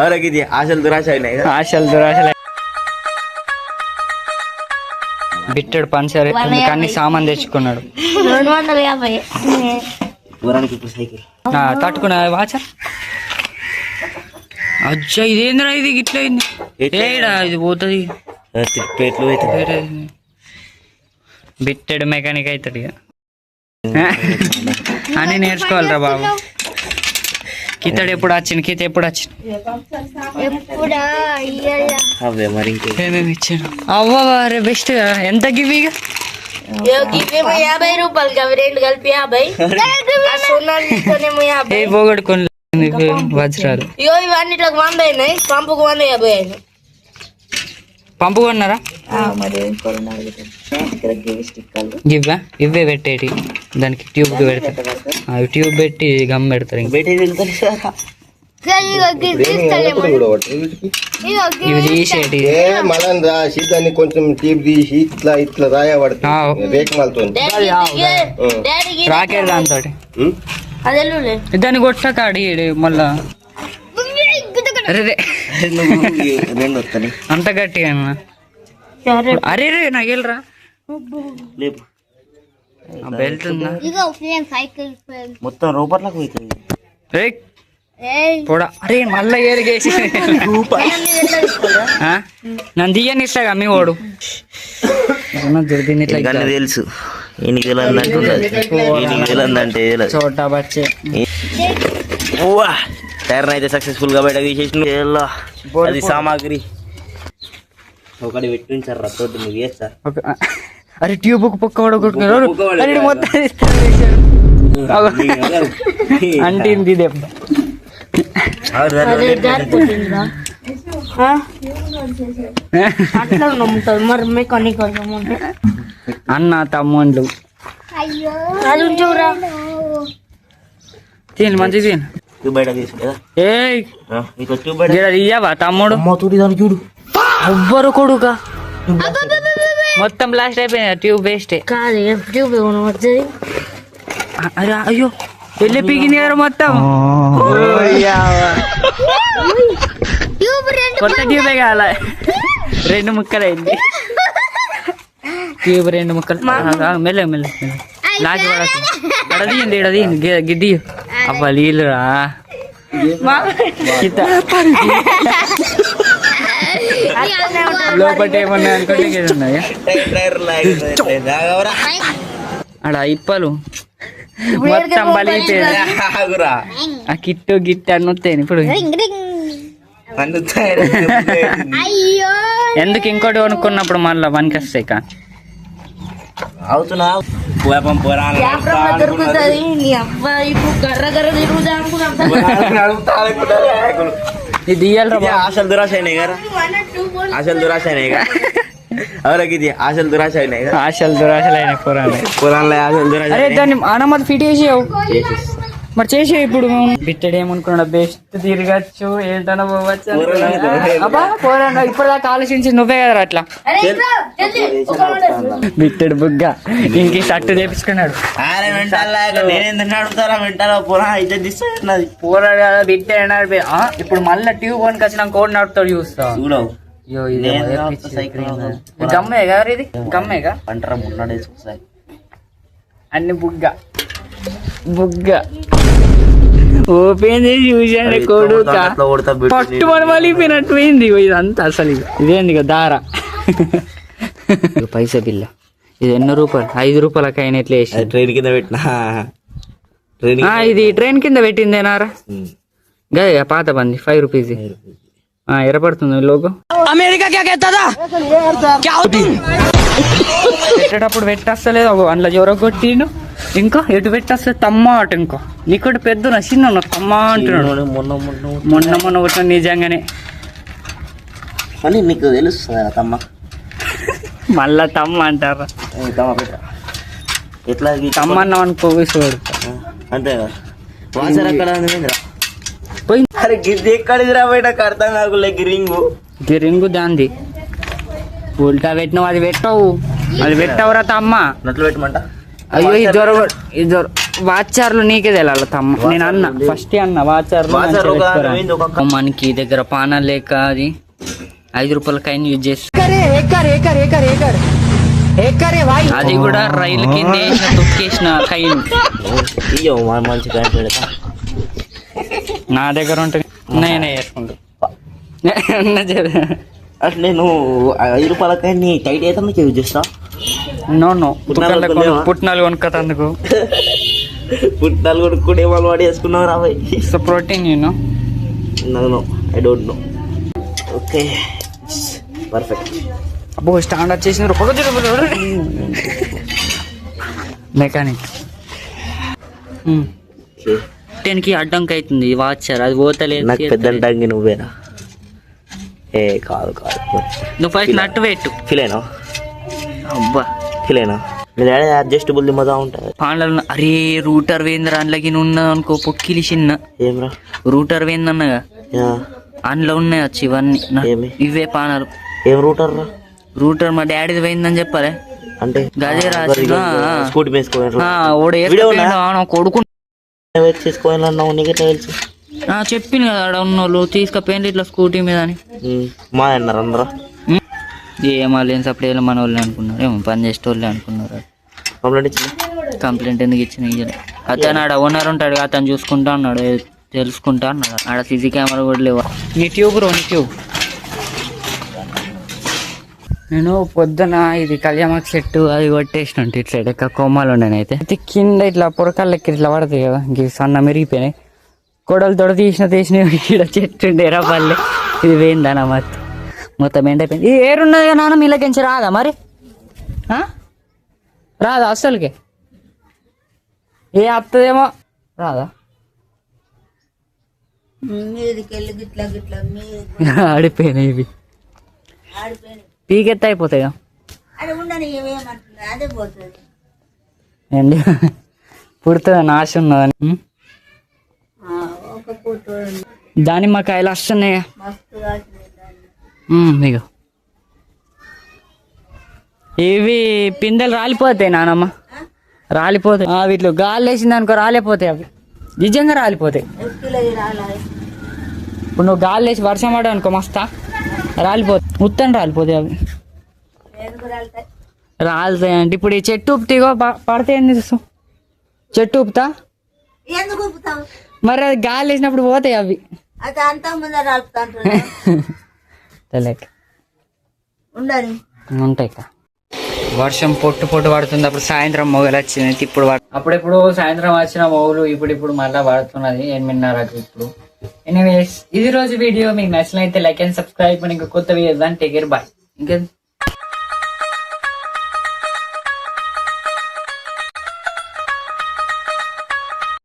ఎవరికి ఆశలు దురాశ అయినాయి ఆశలు దురాశలు బిట్టడు పంచర్ అన్ని సామాన్ తెచ్చుకున్నాడు 250 సైకిల్ తట్టుకున్నా వాచ అచ్చా ఇదేంద్రా ఇది ఇట్లా అయింది ఏడా ఇది పోతుంది పేట్లు బిట్టడు మెకానిక్ అవుతాడు ఇక అని నేర్చుకోవాలిరా బాబు కితడు ఎప్పుడు వచ్చింది కిత ఎప్పుడు వచ్చింది అవే మరి ఏమేమి ఇచ్చాను అవ్వ రే బెస్ట్ ఎంత గివి ఇక 50 రూపాయలు అవి రెండు కలిపి 50 ఏ పోగొట్టుకొని వజ్రాలు ఇగో ఇవన్నిట్లకు 100 అయినాయి పంపుకు 150 అయినాయి పంపు కొన్నారా ఇవ్వా ఇవే పెట్టేటి దానికి ట్యూబ్ పెడతారు అవి ట్యూబ్ పెట్టి గమ్ పెడతారు ఇవి తీసేటి దాన్ని కొంచెం ట్యూబ్ తీసి ఇట్లా ఇట్లా రాయబడుతుంది రేఖమాలతో రాకేట్ దాంతో దాన్ని కొట్టకాడి మళ్ళా అరే రెండు వస్తాయి అంత గట్టిగా అరే రే నాకు వెళ్ళరా లేపు బెల్ట్ ఉందా మొత్తం రూపాయలకు అవుతుంది రే పోడా అరే మళ్ళా ఏరిగేసి నన్ను తీయని ఇస్తాగా మీ వాడు దీన్ని ఇట్లా తెలుసు ఈయనకి తెలియదంటే చోటా బచ్చే టైర్ అయితే సక్సెస్ఫుల్ గా బయట తీసేసిన అది సామాగ్రి ఒకటి పెట్టించారు రత్తోటి నువ్వు చేస్తా అరే ట్యూబ్ పొక్క కొట్టుకున్నారు మొత్తం అంటింది దెబ్బ అన్న తమ్ముళ్ళు తిని మంచిగా తిని బయట తీసుకుంటా ఇయ్యవా తమ్ముడు చూడు ఎవ్వరు కొడుకా మొత్తం బ్లాస్ట్ అయిపోయింది ట్యూబ్ వేస్టే అరే అయ్యో వెళ్ళి పీకినారు మొత్తం కొత్త ట్యూబే కావాల 2 ముక్కలు అయింది ట్యూబ్ 2 ముక్కలు మెల్ల మెల్ల లాగి అడదీయండి ఇడదీయండి గిడ్డి అబ్బా నీళ్ళురా లోపల ఏమన్నా అనుకుంటే ఉన్నాయా అడ ఇప్పలు మొత్తం బలిగిపోయింది ఆ కిట్టు గిట్టు అన్ని వస్తాయి ఇప్పుడు ఎందుకు ఇంకోటి కొనుక్కున్నప్పుడు మళ్ళీ పనికి వస్తాయి కా అవుతున్నా ఇది ఆశలు దురాశ అయినాయి కదా ఆశలు దురాశ అయినాయి కదా ఎవరికి ఇది ఆశలు దురాశ అయినాయి కదా ఆశలు దురాశలు అయినాయి పురాణంలో ఆశలు దురాశ అరే దాన్ని అనమతి ఫిట్ చేసేవు మరి చేసే ఇప్పుడు బిట్టడు ఏమనుకున్నాడు బెస్ట్ తిరగచ్చు ఏంటన్నా పోవచ్చు అబ్బా పోరాడు ఇప్పటిదాకా ఆలోచించి నువ్వే కదా అట్లా బిట్టడు బుగ్గ ఇంక షర్టు చేపించుకున్నాడు పోరాడు కదా బిట్టాడు ఇప్పుడు మళ్ళీ ట్యూబ్ కొనికి వచ్చిన కోడి నడుపుతాడు చూస్తా గమ్మే కదా ఇది గమ్మేగా అంటారా మున్నాడే అన్ని బుగ్గ బుగ్గ ఓపెన్ చేసి చూసాను కొడుక పట్టు మన మలిపోయినట్టు పోయింది ఇదంతా అసలు ఇదేంది ఇక దార పైసా బిల్ల ఇది ఎన్నో రూపాయలు 5 రూపాయలకి అయినట్లు వేసి ట్రైన్ కింద పెట్టినా ఇది ట్రైన్ కింద పెట్టిందేనారా గదే పాత బంది 5 రూపీస్ ఎరపడుతుంది లోగో అమెరికా పెట్టేటప్పుడు పెట్టేస్తలేదు అందులో జ్వరం కొట్టిండు ఇంకా ఎటు పెట్టేస్తే తమ్మ అటు ఇంకో నీకు పెద్ద చిన్న తమ్మ అంటున్నాడు మొన్న కొట్టిన నిజంగానే మళ్ళీ నీకు తెలుస్తుంది తమ్మ మళ్ళా తమ్మ అంటారా ఎట్లా తమ్మ అన్నాం అనుకో అంతే కదా వాసర అక్కడ పోయి అరే గిద్ది ఎక్కడిదిరా బయట కడతాం నాకు రింగు దాంది ఉల్టా పెట్టినావు అది పెట్టవు అది పెట్టవురా తమ్మ నట్లు పెట్టమంట అయ్యో ఈ జ్వరం వాచార్లు నీకే తెలాలి తమ్మ. నేను అన్న ఫస్ట్ అన్న వాచార్లు మనకి దగ్గర పానాలు లేక అది 5 రూపాయల కైన్ యూజ్ చేస్తా. అది కూడా రైలు కింద వేసిన తొక్కేసిన కైన్ మంచి కైన్ పెడతా. నా దగ్గర ఉంటుంది, నేనే వేసుకుంటా. అట్లే నువ్వు 5 రూపాయల కైన్ టైట్ అయితే నీకు యూజ్ చేస్తా. నో పుట్నాలు కొనుక్కోత అందుకు. పుట్నాలు కొనుక్కుంటే ఏమో వాడి వేసుకున్నావు రాబాయ్. So protein no I don't know. Okay perfect. అబ్బో స్టాండ్ వచ్చేసిన మెకానిక్ 10కి అడ్డంకి అవుతుంది వాచర్, అది పోతలేదు. నాకు పెద్ద అంటాంగి నువ్వేనా? ఏ కాదు నువ్వు ఫస్ట్ నట్టు పెట్టు. ఫీల్ అయినా? అబ్బా ఫీల్ అయినా? మీరు అడ్జస్టబుల్ దిమ్మదా ఉంటుంది. పాండ్ల అరే రూటర్ వేంద్ర అందులోకి ఉన్నది అనుకో పొక్కిలి చిన్న. ఏమ్రా రూటర్ వేందన్నగా అందులో ఉన్నాయి వచ్చి ఇవన్నీ ఇవే పానాలు. ఏం రూటర్ రా? రూటర్ మా డాడీది పోయిందని చెప్పాలి. అంటే గదే రాసిన స్కూటీ కొడుకు చేసుకోవాలన్నావు నీకే తెలుసు. చెప్పింది కదా ఆడ ఉన్నోళ్ళు తీసుకపోయింది ఇట్లా స్కూటీ మీద అని. మా అన్నారు అందరూ. ఏమాలేని సప్లై మన వాళ్ళే అనుకున్నారు, ఏమో పని చేసే వాళ్ళే అనుకున్నారు. కంప్లైంట్ ఇచ్చింది. కంప్లైంట్ ఎందుకు ఇచ్చిన? అతను ఆడ ఓనర్ ఉంటాడు, అతను చూసుకుంటా అన్నాడు, తెలుసుకుంటా అన్నాడు. ఆడ సీసీ కెమెరా కూడా లేవా. నీ ట్యూబ్ నేను పొద్దున ఇది కళ్యామాకు చెట్టు అది కొట్టేసినట్టు ఇట్లా ఎక్క కొమ్మలు ఉండేనైతే కింద ఇట్లా పొరకాళ్ళకి ఇట్లా పడతాయి కదా, ఇంక సన్న మెరిగిపోయినాయి. కొడలతో తీసిన ఇక్కడ చెట్టు ఉండే ఎర్రపల్లె ఇది వేయిందన్న మొత్తం ఎండైపోయింది. ఈ ఏరున్నది కదా నాన్న, మీలకించి రాదా మరి? రాదా అస్సలకి? ఏ వస్తుందేమో రాదా? ఆడిపోయినాయి ఇవి, పీకెత్త అయిపోతాయి. ఏంటి పుడుతుంది నాశ ఉన్నదని. దానిమ్మకాయలు వస్తున్నాయి మీకు. ఇవి పిందెలు రాలిపోతాయి నానమ్మ, రాలిపోతాయి. వీటిలో గాలి వేసింది అనుకో రాలిపోతాయి, అవి నిజంగా రాలిపోతాయి. ఇప్పుడు నువ్వు గాలి వేసి వర్షం పడ్డా అనుకో మస్తా రాలిపోతాయి, మొత్తం రాలిపోతాయి అవి. రాలుతాయి అంటే ఇప్పుడు ఈ చెట్టు ఉప్పుతాయిగో పడితే ఏంది చూస్తావు? చెట్టు ఉప్పుతా మరి అది గాలి వేసినప్పుడు పోతాయి అవి. తెలియక ఉంటాయి. వర్షం పొట్టు పడుతుంది. అప్పుడు సాయంత్రం మొగలు వచ్చింది. ఇప్పుడు అప్పుడెప్పుడు సాయంత్రం వచ్చిన మొగలు ఇప్పుడు మళ్ళీ పడుతున్నది 8:30కి. ఇప్పుడు ఎనీవేస్ ఇది రోజు వీడియో మీకు నచ్చినైతే లైక్ అండ్ సబ్స్క్రైబ్. ఇంకా కొత్త వీడియో టేక్ కేర్, బాయ్. ఇంకేం